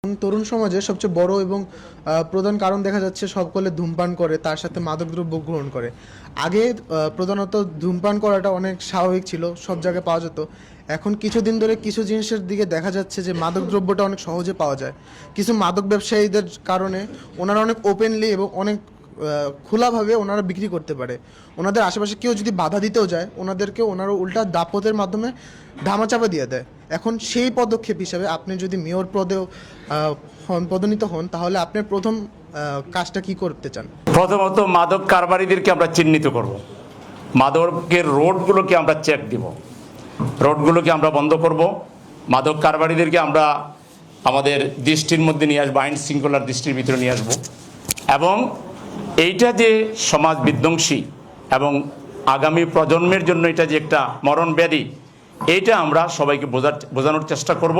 তরুণ সমাজে সবচেয়ে বড় এবং প্রধান কারণ দেখা যাচ্ছে সকলে ধূমপান করে, তার সাথে মাদকদ্রব্য গ্রহণ করে। আগে প্রধানত ধূমপান করাটা অনেক স্বাভাবিক ছিল, সব জায়গায় পাওয়া যেত। এখন কিছুদিন ধরে কিছু জিনিসের দিকে দেখা যাচ্ছে যে মাদকদ্রব্যটা অনেক সহজে পাওয়া যায়। কিছু মাদক ব্যবসায়ীদের কারণে ওনারা অনেক ওপেনলি এবং অনেক খোলাভাবে ওনারা বিক্রি করতে পারে। ওনাদের আশেপাশে কেউ যদি বাধা দিতেও যায়, ওনারা উল্টা দাপটের মাধ্যমে ধামাচাপা দিয়ে দেয়। এখন সেই পদক্ষেপ হিসাবে আপনি যদি মেয়র পদেও পদোন্নীত হন, তাহলে আপনার প্রথম কাজটা কি করতে চান? প্রথমত মাদক কারবারিদেরকে আমরা চিহ্নিত করব, মাদকের রোডগুলোকে আমরা চেক দিব, রোডগুলোকে আমরা বন্ধ করব, মাদক কারবারিদেরকে আমরা আমাদের দৃষ্টির মধ্যে নিয়ে আসবো, আইন শৃঙ্খলার দৃষ্টির ভিতরে নিয়ে আসবো। এবং এইটা যে সমাজ বিধ্বংসী এবং আগামী প্রজন্মের জন্য এটা যে একটা মরণ ব্যাধি, এইটা আমরা সবাইকে বোঝানোর চেষ্টা করব।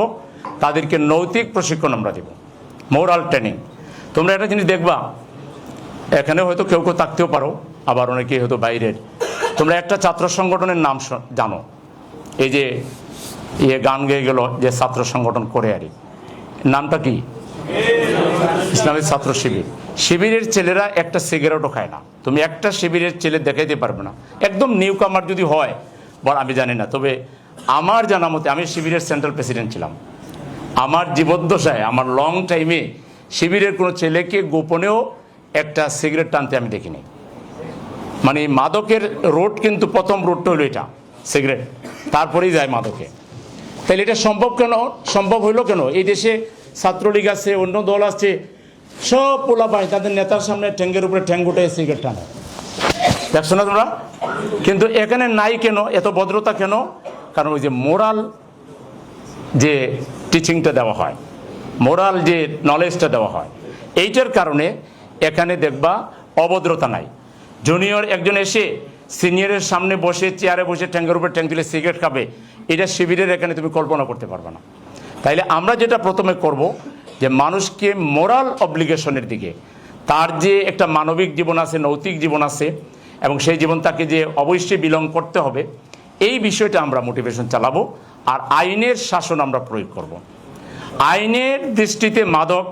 তাদেরকে নৈতিক প্রশিক্ষণ আমরা দেব, মোরাল ট্রেনিং। তোমরা একটা জিনিস দেখবা, এখানে হয়তো কেউ কেউ থাকতেও পারো, আবার অনেকেই হয়তো বাইরের। তোমরা একটা ছাত্র সংগঠনের নাম জানো, এই যে গান গেয়ে গেল যে ছাত্র সংগঠন করে আরি, নামটা কি? ইসলামী ছাত্র শিবির। শিবিরের ছেলেরা একটা সিগারেটও খায় না। তুমি একটা শিবিরের ছেলে দেখাইতে পারবে না, একদম নিউ কামার যদি হয় বল, আমি জানি না, তবে আমার জানা মতে, আমি শিবিরের সেন্ট্রাল প্রেসিডেন্ট ছিলাম, আমার জীবদ্দশায়, আমার লং টাইমে শিবিরের কোনো ছেলেকে গোপনেও একটা সিগারেট টানতে আমি দেখিনি। মানে মাদকের রোড কিন্তু প্রথম রোডটা হলো এটা সিগারেট, তারপরেই যায় মাদকে। তাহলে এটা সম্ভব হইলো কেন? এই দেশে ছাত্রলীগ আছে, অন্য দল আছে, সব পোলাপাই তাদের নেতার সামনে ঠ্যাঙ্গের উপরে ঠ্যাং উঠে সিগারেট টানে, দেখছো না তোমরা? কিন্তু এখানে নাই কেন? এত ভদ্রতা কেন? কারণ ওই যে মোরাল যে টিচিংটা দেওয়া হয়, মোরাল যে নলেজটা দেওয়া হয়, এইটার কারণে এখানে দেখবা অভদ্রতা নাই। জুনিয়র একজন এসে সিনিয়রের সামনে বসে, চেয়ারে বসে ঠ্যাঙ্গের উপরে ঠ্যাং তুলে সিগারেট খাবে, এটা শিবিরের এখানে তুমি কল্পনা করতে পারবে না। তাইলে আমরা যেটা প্রথমে করব, যে মানুষকে মোরাল অব্লিগেশনের দিকে, তার যে একটা মানবিক জীবন আছে, নৈতিক জীবন আছে, এবং সেই জীবন তাকে যে অবশ্যই বিলং করতে হবে, এই বিষয়টা আমরা মোটিভেশন চালাবো। আর আইনের শাসন আমরা প্রয়োগ করব। আইনের দৃষ্টিতে মাদক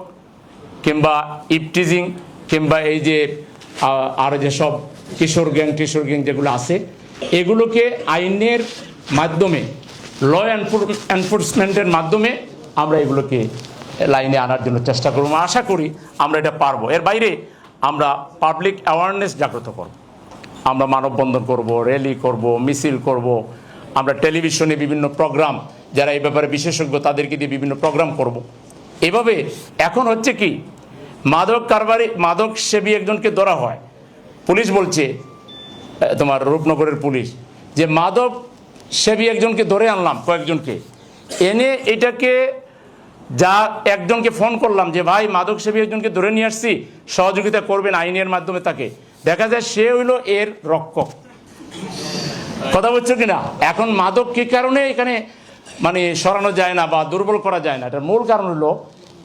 কিংবা ইপটিজিং কিংবা এই যে আর যেসব কিশোর গ্যাং যেগুলো আছে, এগুলোকে আইনের মাধ্যমে, ল এনফোর্সমেন্টের মাধ্যমে আমরা এগুলোকে লাইনে আনার জন্য চেষ্টা করব। আশা করি আমরা এটা পারবো। এর বাইরে আমরা পাবলিক অ্যাওয়ারনেস জাগ্রত করব, আমরা মানববন্ধন করব, র্যালি করব, মিছিল করব, আমরা টেলিভিশনে বিভিন্ন প্রোগ্রাম, যারা এই ব্যাপারে বিশেষজ্ঞ তাদেরকে দিয়ে বিভিন্ন প্রোগ্রাম করব। এভাবে এখন হচ্ছে কি, মাদক সেবী একজনকে ধরা হয়, পুলিশ বলছে, তোমার রূপনগরের পুলিশ, যে মাদক সেবী একজনকে ধরে আনলাম, কয়েকজনকে এনে এটাকে যা একজনকে ফোন করলাম যে ভাই মাদক সেবী একজনকে ধরে নিয়ে আসছি, সহযোগিতা করবেন আইনের মাধ্যমে তাকে, দেখা যায় সে হইল এর রক্ষক। কথা বলছো কিনা? এখন মাদক কি কারণে এখানে মানে সরানো যায় না বা দুর্বল করা যায় না, এটার মূল কারণ হলো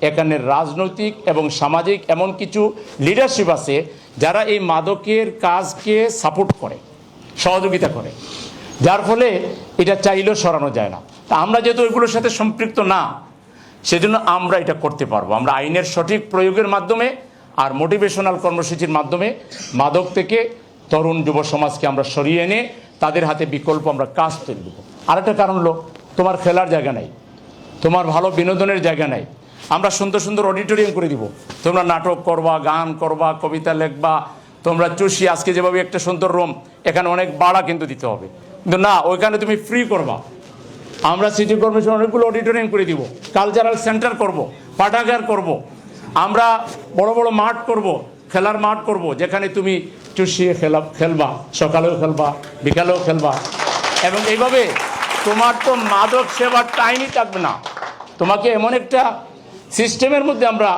এখানে রাজনৈতিক এবং সামাজিক এমন কিছু লিডারশিপ আছে যারা এই মাদকের কাজকে সাপোর্ট করে, সহযোগিতা করে, যার ফলে এটা চাইলেও সরানো যায় না। তা আমরা যেহেতু ওইগুলোর সাথে সম্পৃক্ত না, সেজন্য আমরা এটা করতে পারবো। আমরা আইনের সঠিক প্রয়োগের মাধ্যমে আর মোটিভেশনাল কর্মসূচির মাধ্যমে মাদক থেকে তরুণ যুব সমাজকে আমরা সরিয়ে এনে তাদের হাতে বিকল্প আমরা কাজ তুলে দেবো। আরেকটা কারণ হলো, তোমার খেলার জায়গা নাই, তোমার ভালো বিনোদনের জায়গা নাই, আমরা সুন্দর সুন্দর অডিটোরিয়াম করে দিব, তোমরা নাটক করবা, গান করবা, কবিতা লিখবা, তোমরা চুষি, আজকে যেভাবে একটা সুন্দর রুম, এখানে অনেক ভাড়া কিন্তু দিতে হবে, কিন্তু না, ওইখানে তুমি ফ্রি করবা। আমরা সিটি কর্পোরেশন অনেকগুলো অডিটোরিয়াম করে দিব, কালচারাল সেন্টার করব, পাঠাগার করব, আমরা বড় বড় মাঠ করব, খেলার মাঠ করব, যেখানে তুমি চুষিয়ে খেলবা, সকালেও খেলবা, বিকালেও খেলবা। এবং এইভাবে তোমার তো মাদক সেবার টাইমই থাকবে না, তোমাকে এমন একটা সিস্টেমের মধ্যে আমরা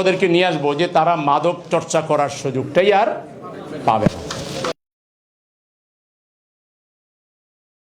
ওদেরকে নিয়ে আসবো যে তারা মাদক চর্চা করার সুযোগটাই আর পাবে না।